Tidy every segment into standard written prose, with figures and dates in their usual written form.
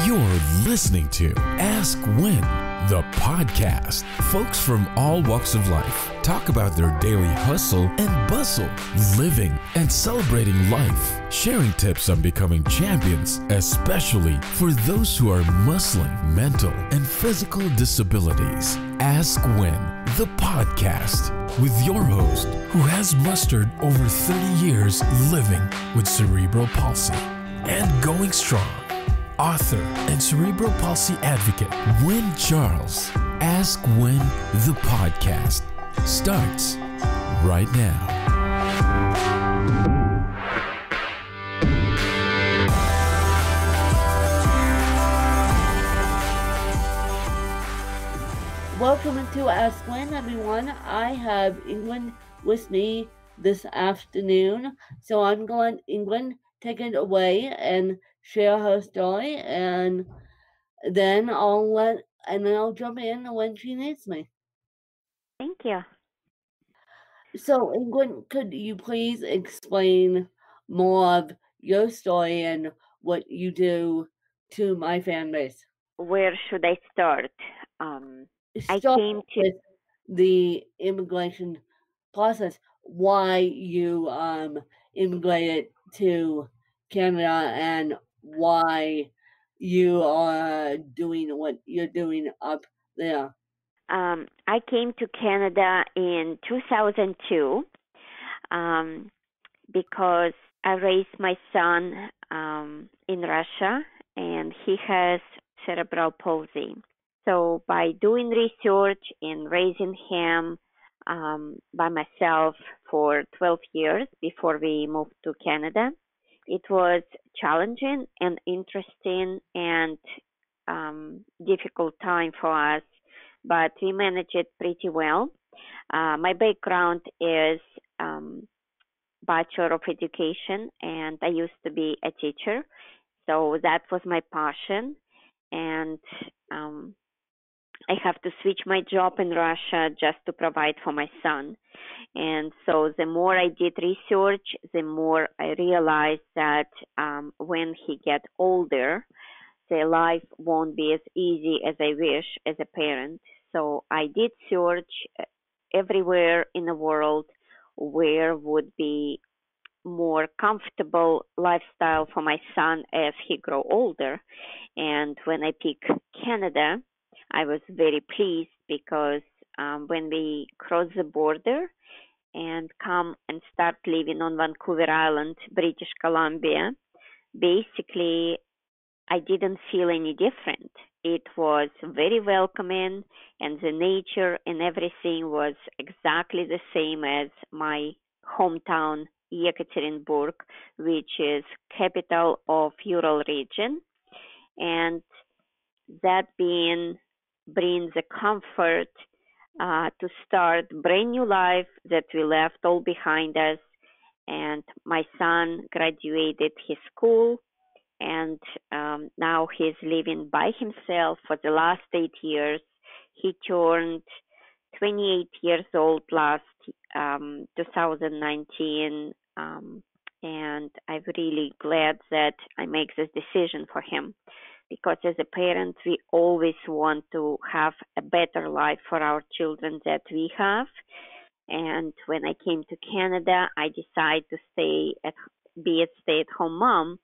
You're listening to Ask When, the podcast. Folks from all walks of life talk about their daily hustle and bustle, living and celebrating life, sharing tips on becoming champions, especially for those who are muscling mental and physical disabilities. Ask When, the podcast, with your host who has mustered over 30 years living with cerebral palsy and going strong. Author and cerebral palsy advocate Wynn Charles. Ask When, the podcast starts right now. Welcome to Ask When, everyone. I have England with me this afternoon, so I'm going England take it away and share her story, and then I'll jump in when she needs me. Thank you. So, England, could you please explain more of your story and what you do to my fan base? Where should I start? I came to with the immigration process. Why you immigrated to Canada and why you are doing what you're doing up there. I came to Canada in 2002 because I raised my son in Russia, and he has cerebral palsy. So by doing research and raising him by myself for 12 years before we moved to Canada, it was challenging and interesting and difficult time for us, but we managed it pretty well. My background is Bachelor of Education, and I used to be a teacher, so that was my passion. And I have to switch my job in Russia just to provide for my son. And so the more I did research, the more I realized that when he gets older, the life won't be as easy as I wish as a parent. So I did search everywhere in the world where would be more comfortable lifestyle for my son as he grow older. And when I picked Canada, I was very pleased because when we cross the border and come and start living on Vancouver Island, British Columbia, basically I didn't feel any different. It was very welcoming, and the nature and everything was exactly the same as my hometown, Ekaterinburg, which is capital of Ural Region. And that brings a comfort to start brand new life that we left all behind us. And my son graduated his school, and now he's living by himself for the last 8 years. He turned 28 years old last 2019, and I'm really glad that I make this decision for him, because as a parent, we always want to have a better life for our children that we have. And when I came to Canada, I decided to be a stay-at-home mom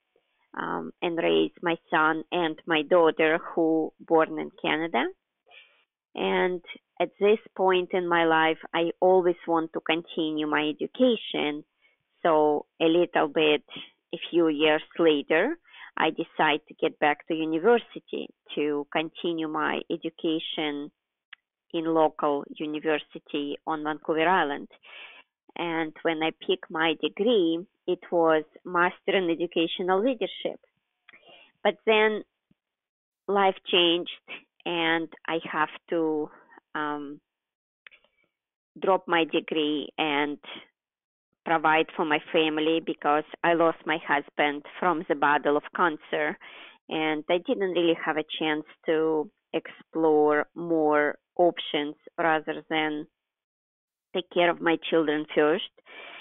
and raise my son and my daughter who born in Canada. And at this point in my life, I always want to continue my education. So a few years later, I decided to get back to university to continue my education in local university on Vancouver Island. And when I picked my degree, it was Master in Educational Leadership. But then life changed, and I have to drop my degree and provide for my family because I lost my husband from the battle of cancer, and I didn't really have a chance to explore more options rather than take care of my children first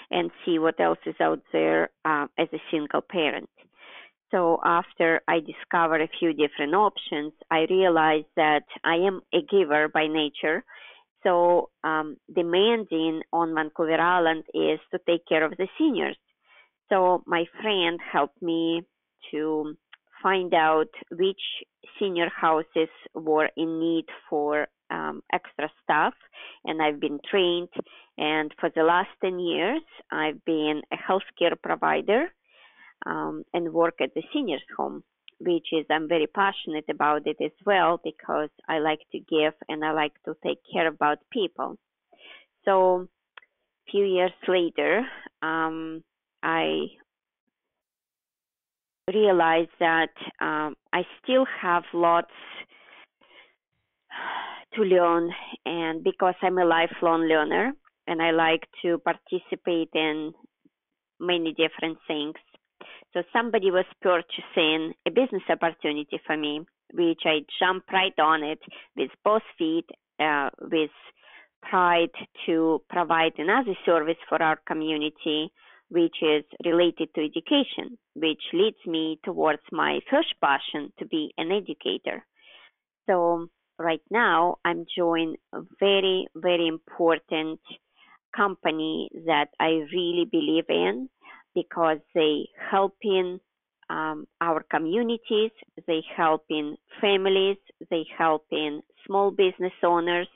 and see what else is out there as a single parent. So after I discovered a few different options, I realized that I am a giver by nature. So the main thing on Vancouver Island is to take care of the seniors. So my friend helped me to find out which senior houses were in need for extra staff, and I've been trained. And for the last 10 years, I've been a healthcare provider and work at the seniors home, which is I'm very passionate about it as well because I like to give and I like to take care about people. So a few years later, I realized that I still have lots to learn, and because I'm a lifelong learner and I like to participate in many different things. So somebody was purchasing a business opportunity for me, which I jumped right on it with both feet, with pride to provide another service for our community, which is related to education, which leads me towards my first passion to be an educator. So right now I'm joined a very, very important company that I really believe in because they help in our communities, they help in families, they help in small business owners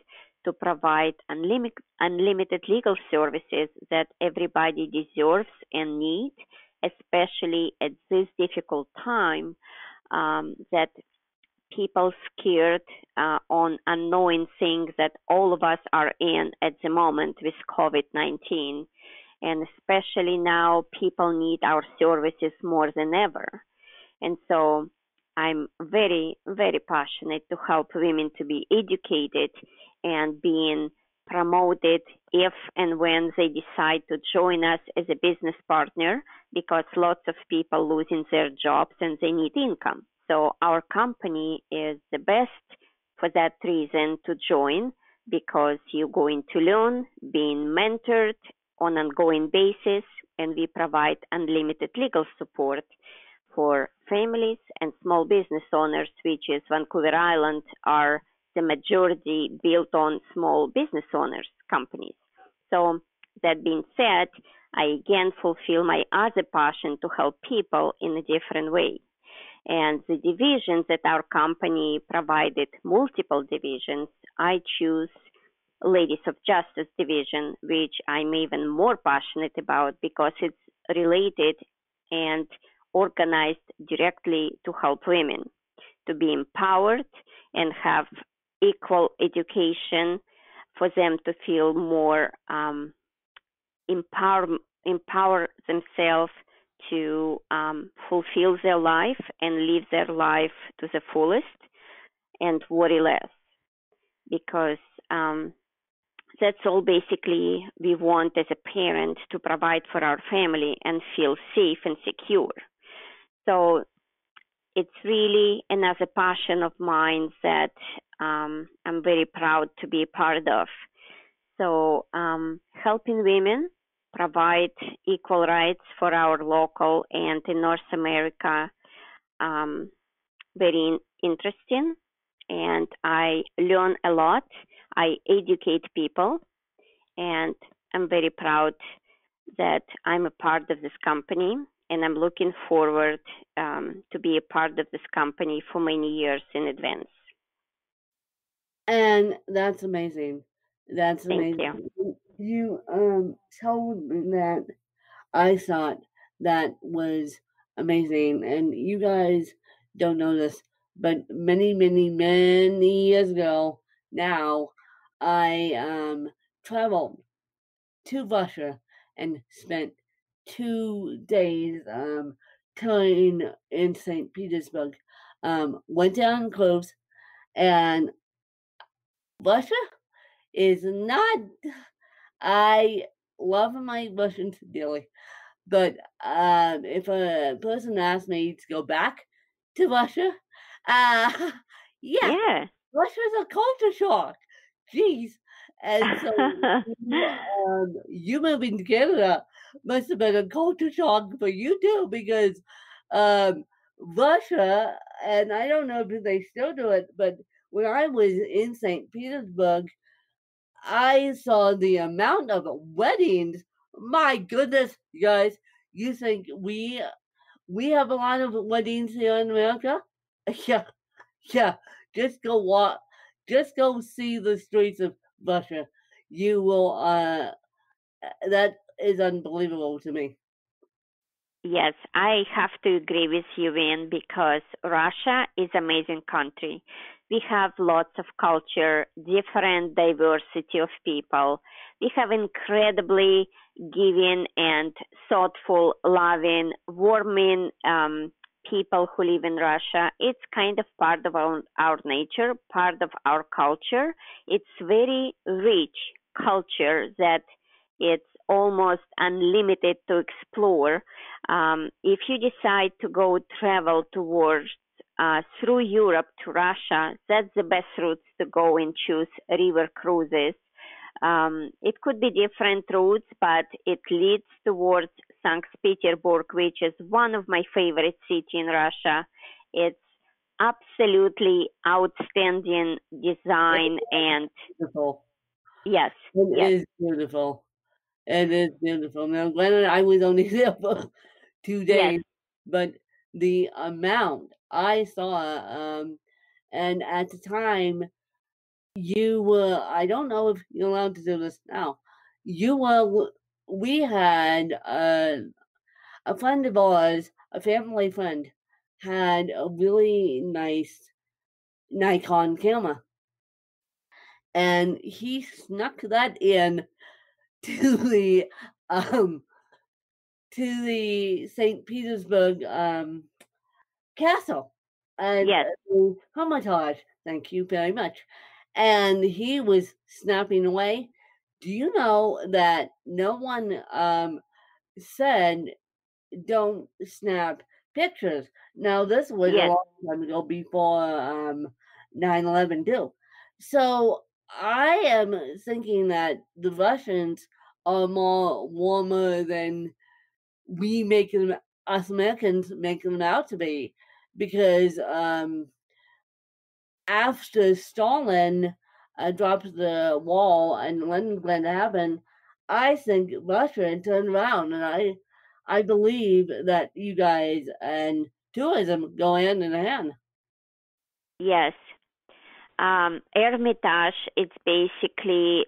to provide unlimited legal services that everybody deserves and needs, especially at this difficult time that people scared on unknowing things that all of us are in at the moment with COVID-19. And especially now, people need our services more than ever. And so I'm very, very passionate to help women to be educated and being promoted if and when they decide to join us as a business partner because lots of people losing their jobs and they need income. So our company is the best for that reason to join because you're going to learn, being mentored on an ongoing basis, and we provide unlimited legal support for families and small business owners, which is Vancouver Island are the majority built on small business owners companies. So that being said, I again fulfill my other passion to help people in a different way. And the divisions that our company provided, multiple divisions, I choose Ladies of Justice division, which I'm even more passionate about because it's related and organized directly to help women to be empowered and have equal education for them to feel more empower themselves to fulfill their life and live their life to the fullest and worry less because that's all basically we want as a parent to provide for our family and feel safe and secure. So it's really another passion of mine that I'm very proud to be a part of. So helping women provide equal rights for our local and in North America, very interesting. And I learn a lot. I educate people, and I'm very proud that I'm a part of this company, and I'm looking forward to be a part of this company for many years in advance. And that's amazing. That's amazing. Thank you. You told me that I thought that was amazing, and you guys don't know this, but many, many, many years ago now, I traveled to Russia and spent 2 days touring in St. Petersburg. Went down close, and Russia is not. I love my Russians dearly, but if a person asks me to go back to Russia, uh, yeah, Russia's a culture shock. Jeez. And so you moving to Canada must have been a culture shock for you too, because Russia, and I don't know if they still do it, but when I was in St. Petersburg, I saw the amount of weddings. My goodness, you guys, you think we have a lot of weddings here in America? Yeah, yeah. Just go walk, just go see the streets of Russia. You will. That is unbelievable to me. Yes, I have to agree with you, Vin, because Russia is amazing country. We have lots of culture, different diversity of people. We have incredibly giving and thoughtful, loving, warming people who live in Russia. It's kind of part of our nature, part of our culture. It's very rich culture that it's almost unlimited to explore. If you decide to go travel towards through Europe to Russia, that's the best routes to go and choose river cruises. It could be different routes, but it leads towards St. Petersburg, which is one of my favorite cities in Russia. It's absolutely outstanding design and Beautiful. yes, It yes, is beautiful. It is beautiful. Now, granted, I was only there for 2 yes, days, but the amount I saw, and at the time, you were, I don't know if you're allowed to do this now, you were, we had a friend of ours, a family friend, had a really nice Nikon camera, and he snuck that in to the um to the St. Petersburg castle and yes, Hermitage. Thank you very much. And he was snapping away. Do you know that no one said don't snap pictures? Now this was a yes. long time ago before 9/11 too. So I am thinking that the Russians are more warmer than we make them, us Americans make them out to be, because after Stalin dropped the wall and Leningrad happened, I think Russia turned around, and I believe that you guys and tourism go hand in hand. Yes. Hermitage, it's basically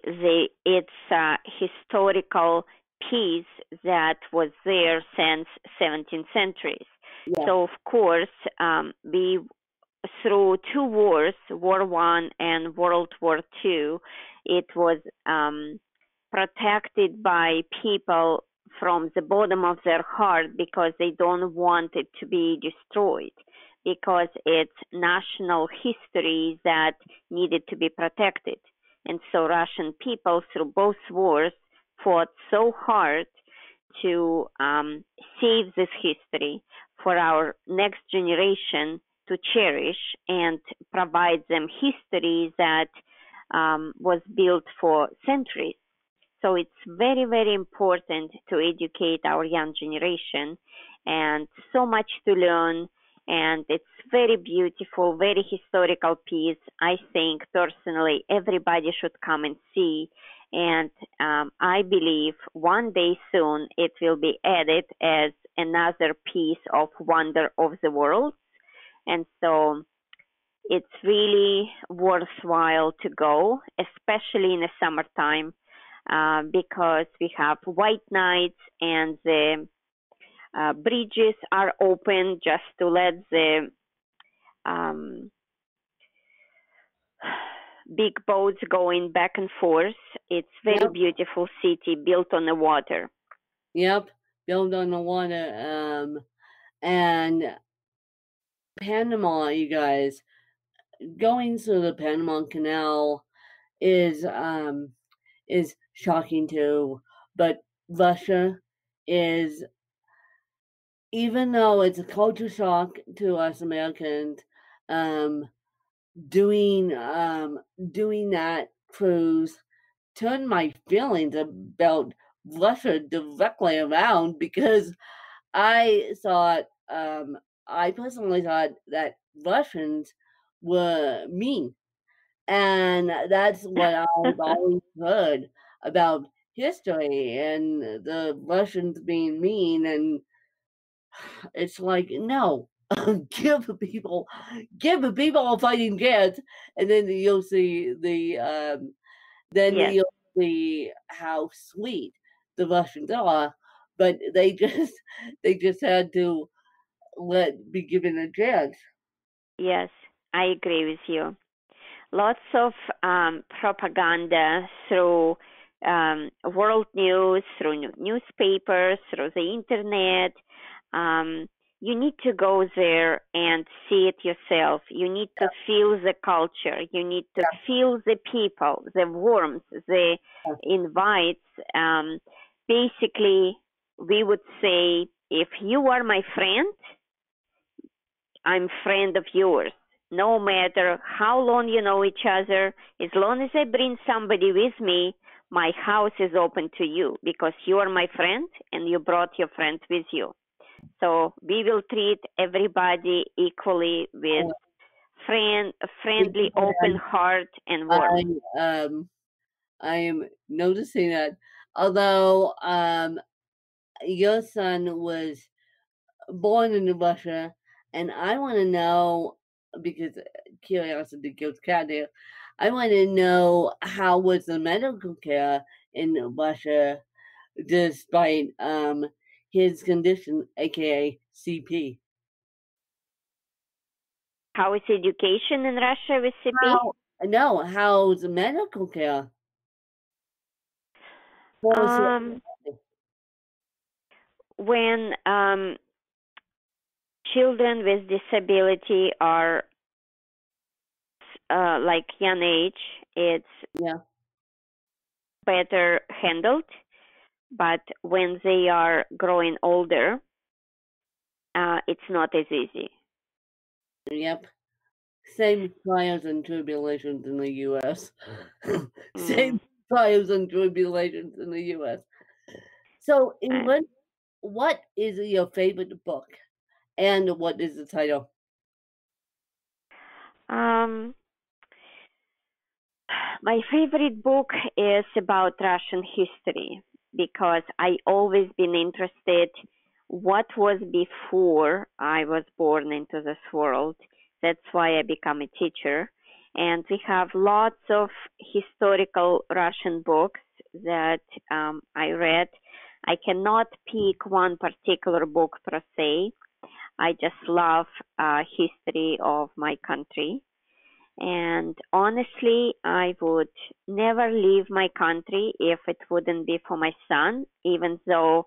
it's a historical piece that was there since 17th centuries. Yeah, So of course, we through two wars, War One and World War Two, it was protected by people from the bottom of their heart because they don't want it to be destroyed because it's national history that needed to be protected. And so Russian people through both wars fought so hard to save this history for our next generation to cherish and provide them history that was built for centuries. So it's very, very important to educate our young generation and so much to learn. And it's very beautiful, very historical piece. I think personally everybody should come and see. And I believe one day soon it will be added as another piece of wonder of the world. And so it's really worthwhile to go, especially in the summertime, because we have white nights and the bridges are open just to let the um, big boats going back and forth. It's very yep, beautiful city built on the water. yep. Built on the water, and Panama, you guys, going through the Panama Canal is shocking too. But Russia is, even though it's a culture shock to us Americans, um, doing that cruise turned my feelings about Russia directly around, because I thought I personally thought that Russians were mean. And that's what I've always heard about history and the Russians being mean. And it's like, no, give people a fighting chance, and then you'll see Yes. you'll see how sweet the Russians are. But they just had to be given a chance. Yes, I agree with you. Lots of propaganda through world news, through newspapers, through the internet. Um, you need to go there and see it yourself. You need to feel the culture. You need to feel the people, the warmth, the invites. Basically, we would say, if you are my friend, I'm friend of yours. No matter how long you know each other, as long as I bring somebody with me, my house is open to you because you are my friend and you brought your friend with you. So we will treat everybody equally with friendly, open heart and warmth. I am noticing that, although your son was born in Russia, and I want to know, because curiosity kills cat there. I want to know, how was the medical care in Russia despite his condition, aka CP? How is education in Russia with CP? How's the medical care? When children with disability are like young age, it's better handled. But when they are growing older, it's not as easy. Yep. Same trials and tribulations in the U.S. Same trials and tribulations in the U.S. So, England, what is your favorite book, and what is the title? My favorite book is about Russian history because I always been interested what was before I was born into this world. That's why I become a teacher. And we have lots of historical Russian books that I read. I cannot pick one particular book per se. I just love history of my country. And honestly, I would never leave my country if it wouldn't be for my son, even though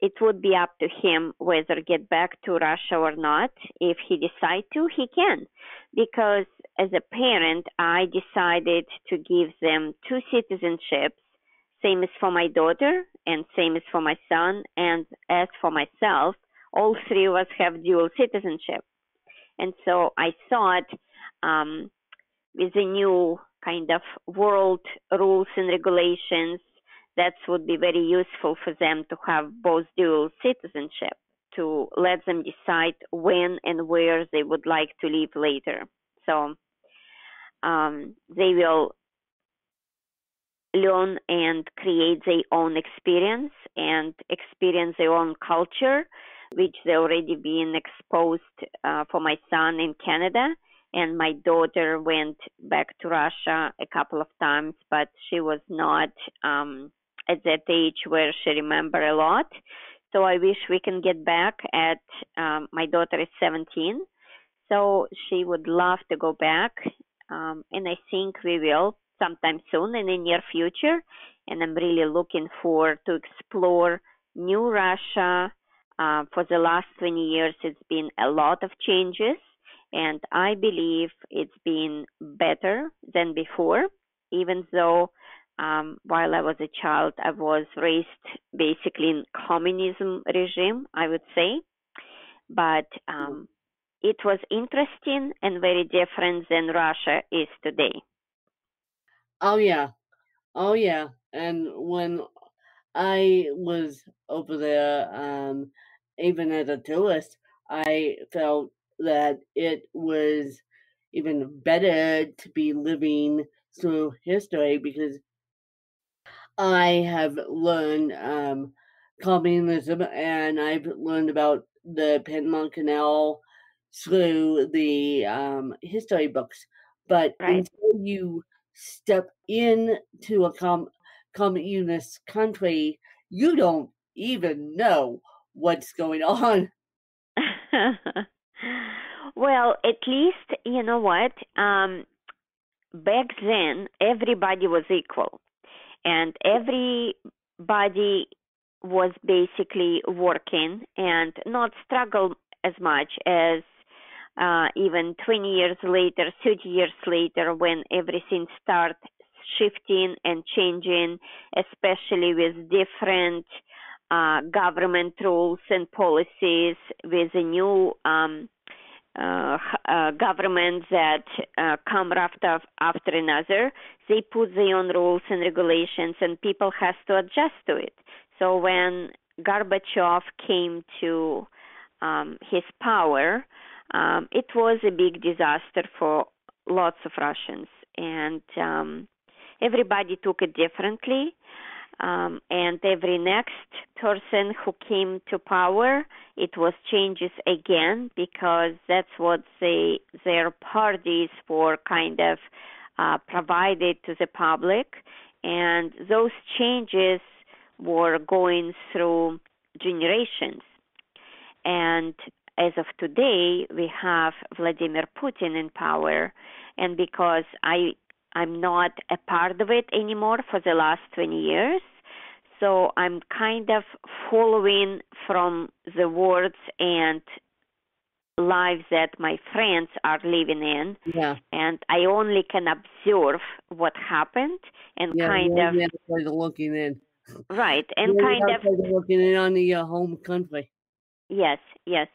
it would be up to him whether get back to Russia or not. If he decide to, he can. Because as a parent, I decided to give them two citizenships, same as for my daughter and same as for my son. And as for myself, all three of us have dual citizenship. And so I thought with the new kind of world rules and regulations, that would be very useful for them to have both dual citizenship, to let them decide when and where they would like to live later. So they will learn and create their own experience and experience their own culture, which they already been exposed for my son in Canada. And my daughter went back to Russia a couple of times, but she was not at that age where she remember a lot. So I wish we can get back at, my daughter is 17, so she would love to go back. And I think we will sometime soon in the near future. And I'm really looking forward to explore new Russia. For the last 20 years, it's been a lot of changes. And I believe it's been better than before, even though while I was a child, I was raised basically in communism regime, I would say. But it was interesting and very different than Russia is today. Oh yeah, and when I was over there, even as a tourist, I felt that it was even better to be living through history because I have learned communism and I've learned about the Panama Canal through the history books. But Right. until you step into a communist country, you don't even know what's going on. Well, at least you know what. Back then, everybody was equal, and everybody was basically working and not struggle as much as even 20 years later, 30 years later, when everything starts shifting and changing, especially with different government rules and policies, with a new governments that come after another. They put their own rules and regulations, and people has to adjust to it. So when Gorbachev came to his power, it was a big disaster for lots of Russians, and everybody took it differently. And every next person who came to power, it was changes again because that's what their parties were kind of provided to the public, and those changes were going through generations. And as of today, we have Vladimir Putin in power, and because I'm not a part of it anymore for the last 20 years. So I'm kind of following from the words and lives that my friends are living in. Yeah. And I only can observe what happened and kind of... looking in. Right. And kind of... looking in on the home country. Yes, yes.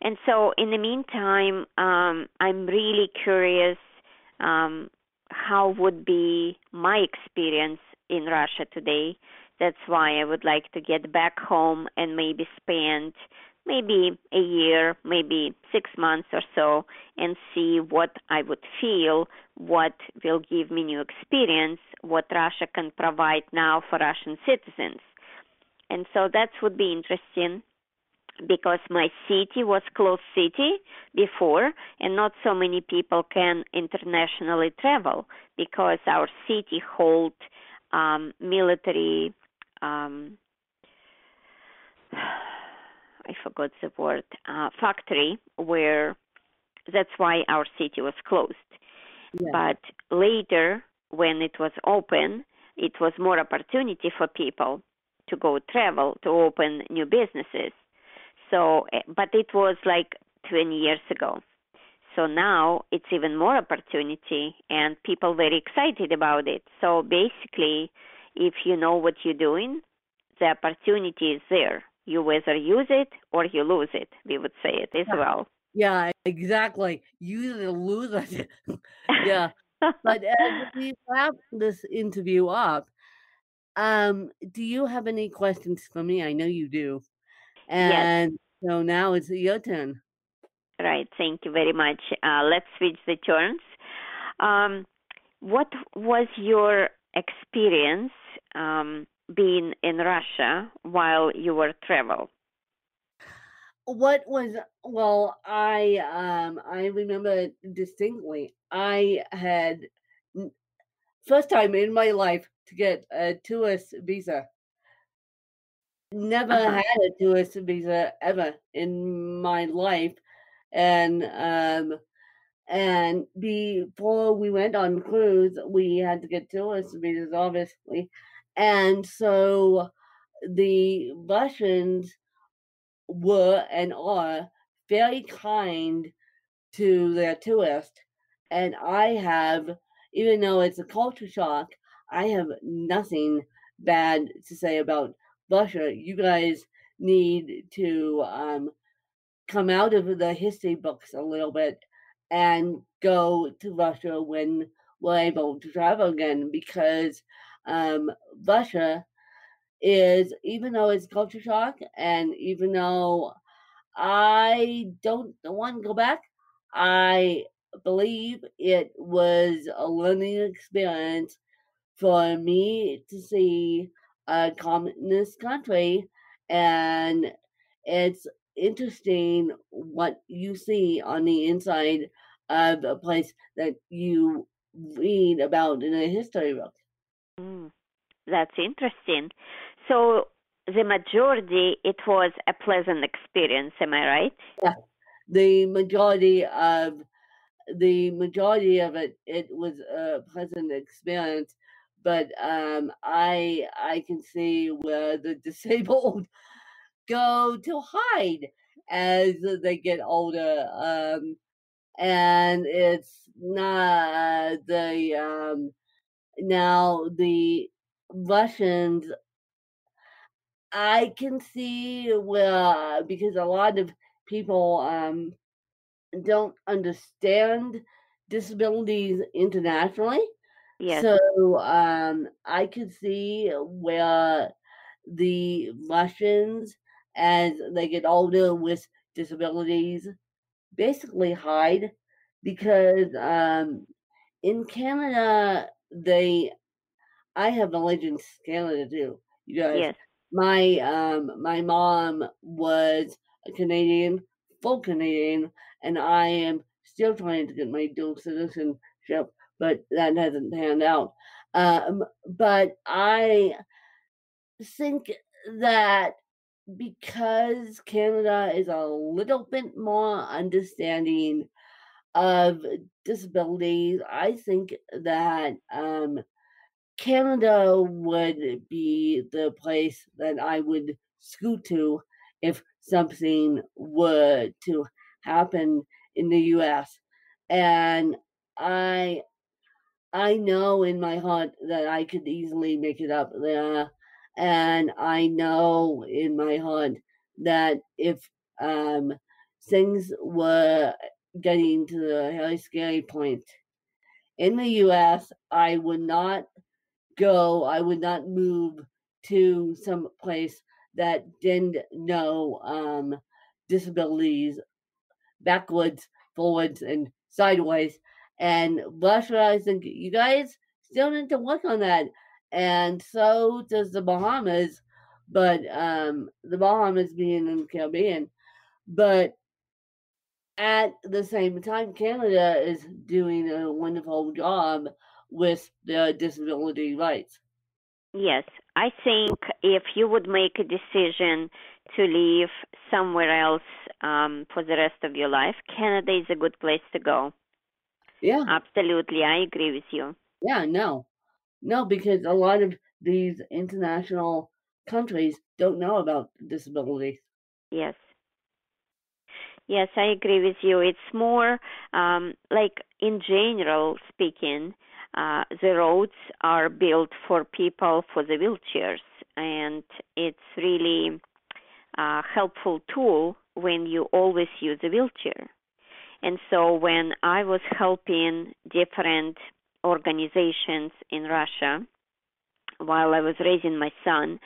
And so in the meantime, I'm really curious how would be my experience in Russia today. That's why I would like to get back home and maybe spend maybe a year, maybe 6 months or so, and see what I would feel, what will give me new experience, what Russia can provide now for Russian citizens. And so that would be interesting, because my city was closed city before, and not so many people can internationally travel because our city hold military, I forgot the word, factory, where that's why our city was closed. Yeah. But later, when it was open, it was more opportunity for people to go travel, to open new businesses. So, but it was like 20 years ago. So now it's even more opportunity, and people very excited about it. So basically, if you know what you're doing, the opportunity is there. You whether use it or you lose it, we would say it as well. Yeah, exactly. Use it or lose it. Yeah. But as we wrap this interview up, do you have any questions for me? I know you do. And yes. So now it's your turn. Right. Thank you very much. Let's switch the turns. What was your experience being in Russia while you were travel? I remember distinctly. I had first time in my life to get a tourist visa. Never had a tourist visa ever in my life, and before we went on cruise, we had to get tourist visas, obviously, and so the Russians were and are very kind to their tourists, and I have, even though it's a culture shock, I have nothing bad to say about Russia. You guys need to come out of the history books a little bit and go to Russia when we're able to travel again, because Russia is, even though it's culture shock and even though I don't want to go back. I believe it was a learning experience for me to see a communist country, and it's interesting what you see on the inside of a place that you read about in a history book. Mm, that's interesting. So the majority, it was a pleasant experience. Am I right? Yeah, the majority of it was a pleasant experience, but I can see where the disabled go to hide as they get older, and it's not the now the Russians. I can see where, because a lot of people don't understand disabilities internationally. Yes. So I could see where the Russians, as they get older with disabilities, basically hide, because in Canada, I have allegiance to Canada too. You guys, Yes. my mom was a Canadian, full Canadian, and I am still trying to get my dual citizenship, but that hasn't panned out. But I think that because Canada is a little bit more understanding of disabilities, I think that Canada would be the place that I would scoot to if something were to happen in the US. And I I know in my heart that I could easily make it up there. And I know in my heart that if um, things were getting to the very scary point in the US, I would not move to some place that didn't know disabilities backwards, forwards, and sideways. And Russia, I think you guys still need to work on that. And so does the Bahamas, but the Bahamas being in the Caribbean. But at the same time, Canada is doing a wonderful job with their disability rights. Yes. I think if you would make a decision to live somewhere else for the rest of your life, Canada is a good place to go. Yeah, Absolutely. I agree with you. yeah, no, because a lot of these international countries don't know about disabilities. Yes. Yes, I agree with you. It's more like, in general speaking, the roads are built for people for the wheelchairs, and it's really a helpful tool when you always use a wheelchair. And so when I was helping different organizations in Russia while I was raising my son,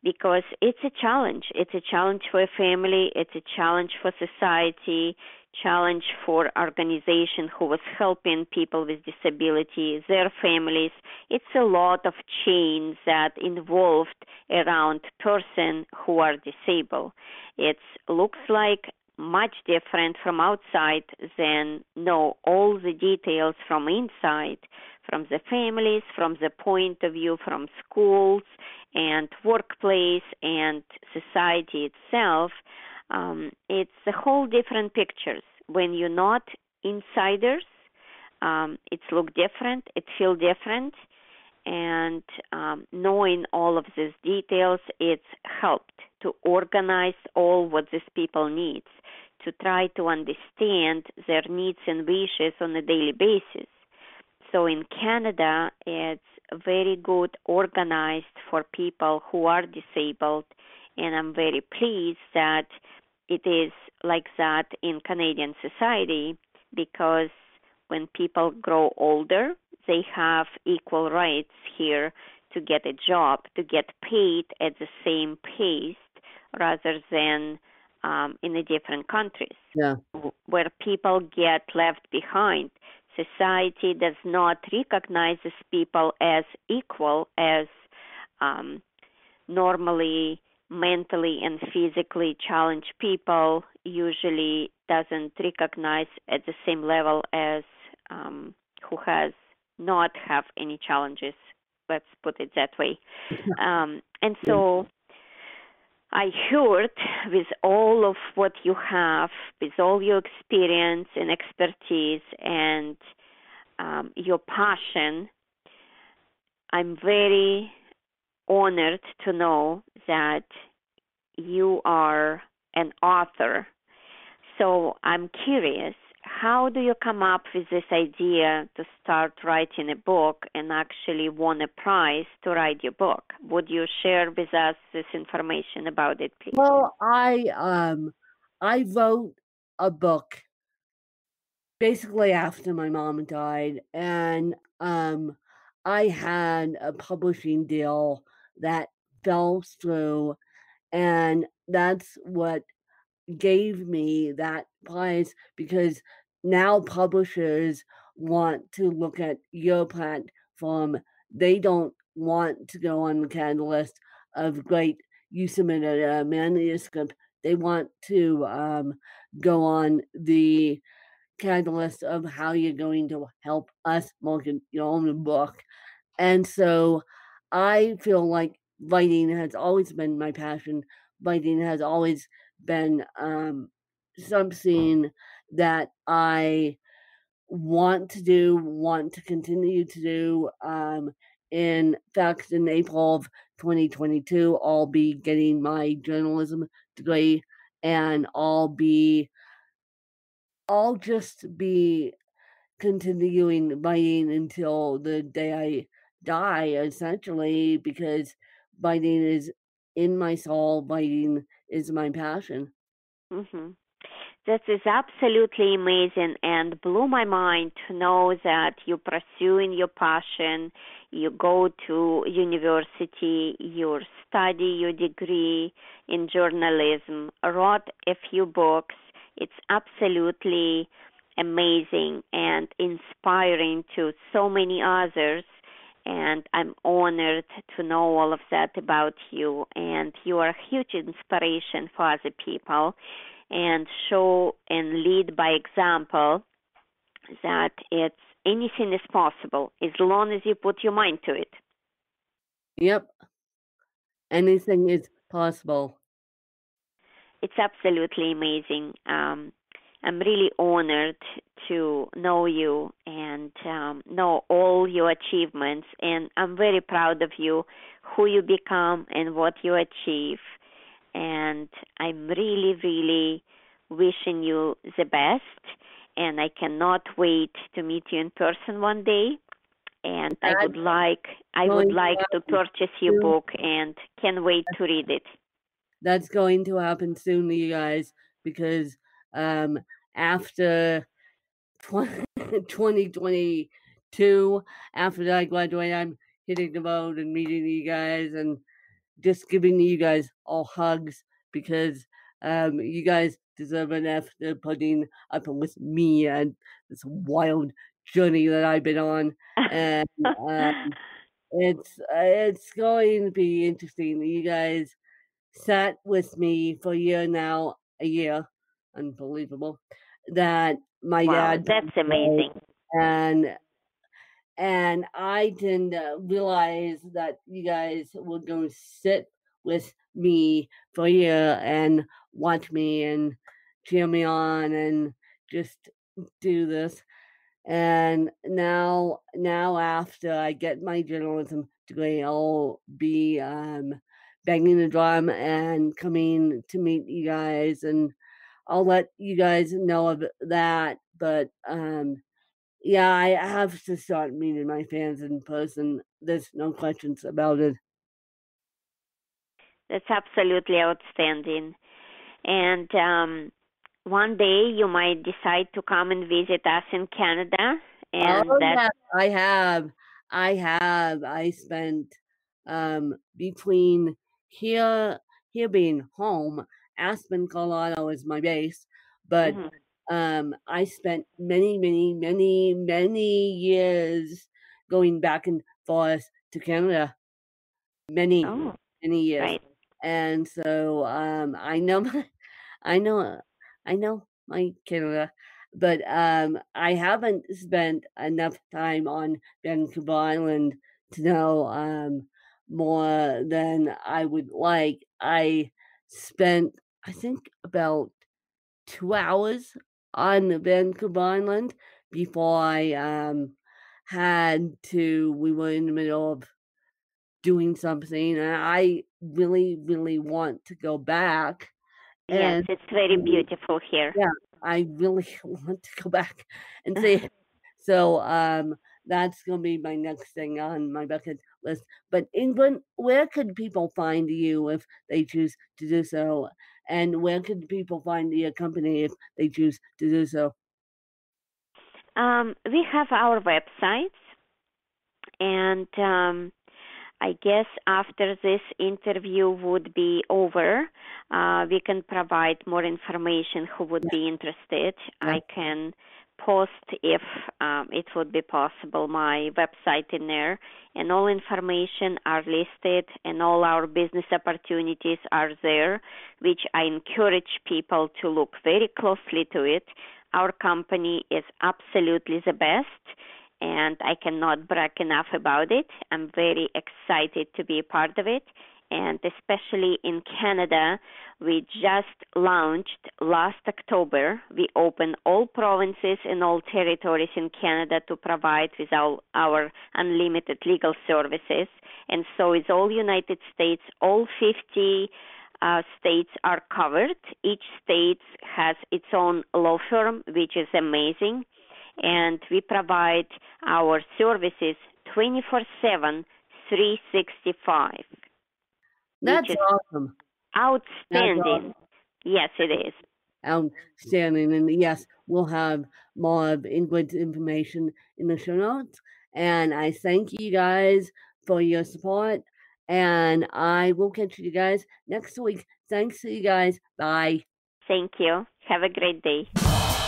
because it's a challenge. It's a challenge for a family, it's a challenge for society, challenge for organization who was helping people with disability, their families. It's a lot of chains that involved around person who are disabled. It looks like much different from outside than know all the details from inside, from the families, from the point of view from schools and workplace and society itself. It's a whole different pictures. When you're not insiders, it's look different, it feel different, and knowing all of these details, it's helped to organize all what these people needs, to try to understand their needs and wishes on a daily basis. So in Canada, it's very good organized for people who are disabled, and I'm very pleased that it is like that in Canadian society, because when people grow older, they have equal rights here to get a job, to get paid at the same pace, rather than in the different countries, Yeah. where people get left behind. Society does not recognize these people as equal as normally mentally and physically challenged people usually doesn't recognize at the same level as who has not have any challenges. Let's put it that way. And so I heard with all of what you have, with all your experience and expertise and your passion, I'm very honored to know that you are an author. So I'm curious, how do you come up with this idea to start writing a book and actually won a prize to write your book? Would you share with us this information about it, please? Well, I wrote a book basically after my mom died, and I had a publishing deal that fell through, and that's what gave me that prize, because now publishers want to look at your platform. They don't want to go on the catalyst of great, you submitted a manuscript. They want to go on the catalyst of how you're going to help us market your own book. And so I feel like writing has always been my passion. Writing has always been something that I want to continue to do. In fact, in April of 2022, I'll be getting my journalism degree, and I'll just be continuing writing until the day I die, essentially, because writing is in my soul. Writing is my passion. Mm-hmm. That is absolutely amazing and blew my mind to know that you're pursuing your passion. You go to university, you study your degree in journalism, wrote a few books. It's absolutely amazing and inspiring to so many others. And I'm honored to know all of that about you. And you are a huge inspiration for other people, and show and lead by example that it's anything is possible as long as you put your mind to it. Yep. Anything is possible. It's absolutely amazing. I'm really honored to know you and know all your achievements, and I'm very proud of you, who you become and what you achieve. And I'm really, really wishing you the best, and I cannot wait to meet you in person one day. And I would like to purchase your book and can't wait to read it. That's going to happen soon, you guys, because after 2022, after I graduate, I'm hitting the road and meeting you guys and just giving you guys all hugs, because you guys deserve an after putting up with me and this wild journey that I've been on. And it's going to be interesting. You guys sat with me for a year, unbelievable, that my dad. That's amazing. And I didn't realize that you guys were going to sit with me for a year and watch me and cheer me on and just do this. And now after I get my journalism degree, I'll be banging the drum and coming to meet you guys, and I'll let you guys know of that. But yeah, I have to start meeting my fans in person. There's no questions about it. That's absolutely outstanding. And one day you might decide to come and visit us in Canada. And yeah, I have. I spent between here being home Aspen, Colorado is my base, but Mm-hmm. I spent many years going back and forth to Canada. Many Oh, years. right. And so I know I know I know my Canada, but I haven't spent enough time on Vancouver Island to know more than I would like. I spent, I think, about 2 hours on Vancouver Island before I we were in the middle of doing something, and I really want to go back. Yes, And it's very beautiful here. yeah, I really want to go back and see it. So that's gonna be my next thing on my bucket list. But England, where could people find you if they choose to do so? And where could people find your company if they choose to do so? We have our websites, and I guess after this interview would be over, we can provide more information who would be interested. Yeah. I can post if it would be possible my website in there, and all information are listed and all our business opportunities are there, which I encourage people to look very closely to it. Our company is absolutely the best, and I cannot brag enough about it. I'm very excited to be a part of it, and especially in Canada, we just launched last October. We opened all provinces and all territories in Canada to provide with our unlimited legal services, and so is all United States. All 50 states are covered. Each state has its own law firm, which is amazing. And we provide our services 24/7, 365. That's awesome. Outstanding. Yes, it is. Outstanding. And yes, we'll have more of Ingrid's information in the show notes. And I thank you guys for your support. And I will catch you guys next week. Thanks to you guys. Bye. Thank you. Have a great day.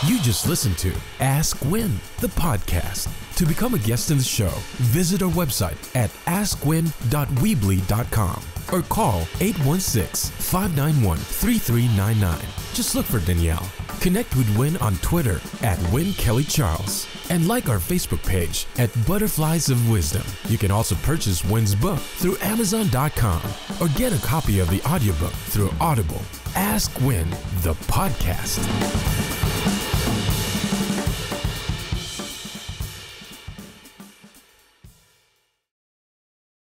You just listened to Ask Win, the podcast. To become a guest in the show, visit our website at askwin.weebly.com or call 816-591-3399. Just look for Danielle. Connect with Win on Twitter at WinKellyCharles and like our Facebook page at Butterflies of Wisdom. You can also purchase Win's book through Amazon.com or get a copy of the audiobook through Audible. Ask Win, the podcast.